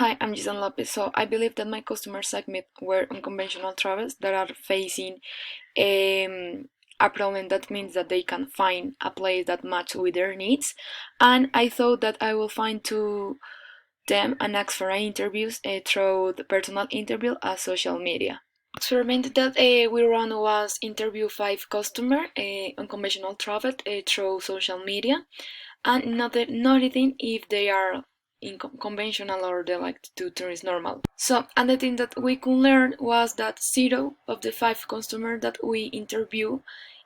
Hi, I'm Jason Lopez. So I believe that my customer segment were unconventional travelers that are facing um, a problem that means that they can find a place that match with their needs. And I thought that I will find to them and ask for interviews through the personal interview as social media. Experiment that we run was interview 5 customer unconventional travel through social media and nothing if they are in conventional or they like to do tourist normal. So, and the thing that we could learn was that 0 of the 5 customers that we interview,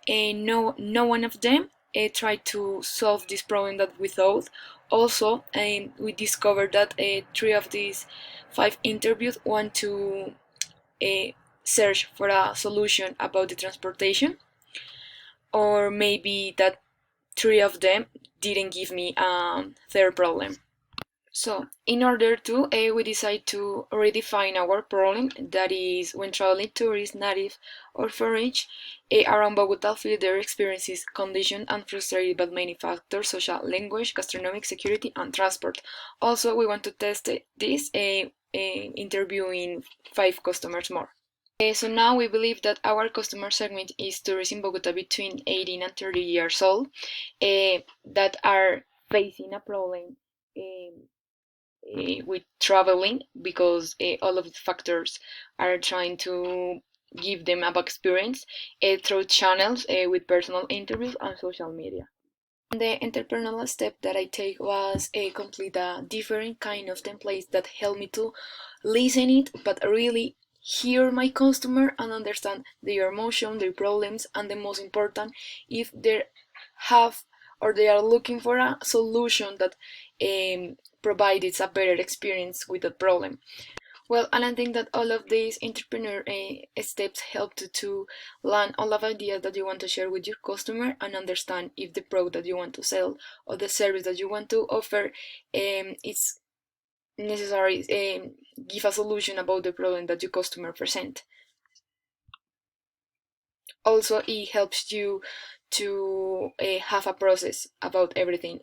no one of them tried to solve this problem that we thought. Also, we discovered that 3 of these 5 interviews want to uh, search for a solution about the transportation, or maybe that 3 of them didn't give me a third problem. So, in order to, we decide to redefine our problem, that is, when traveling tourists, native or foreign, around Bogota feel their experiences conditioned and frustrated by many factors such as language, gastronomic, security, and transport. Also, we want to test this, interviewing 5 customers more. So now we believe that our customer segment is tourists in Bogota between 18 and 30 years old that are facing a problem with traveling because all of the factors are trying to give them a bad experience through channels with personal interviews and social media. The entrepreneurial step that I take was complete a different kind of templates that help me to listen it, but really hear my customer and understand their emotion, their problems, and the most important, if they have or they are looking for a solution that provides a better experience with the problem. Well, and I think that all of these entrepreneur steps help to learn all of ideas that you want to share with your customer and understand if the product that you want to sell or the service that you want to offer is necessary give a solution about the problem that your customer present. Also, it helps you to have a process about everything.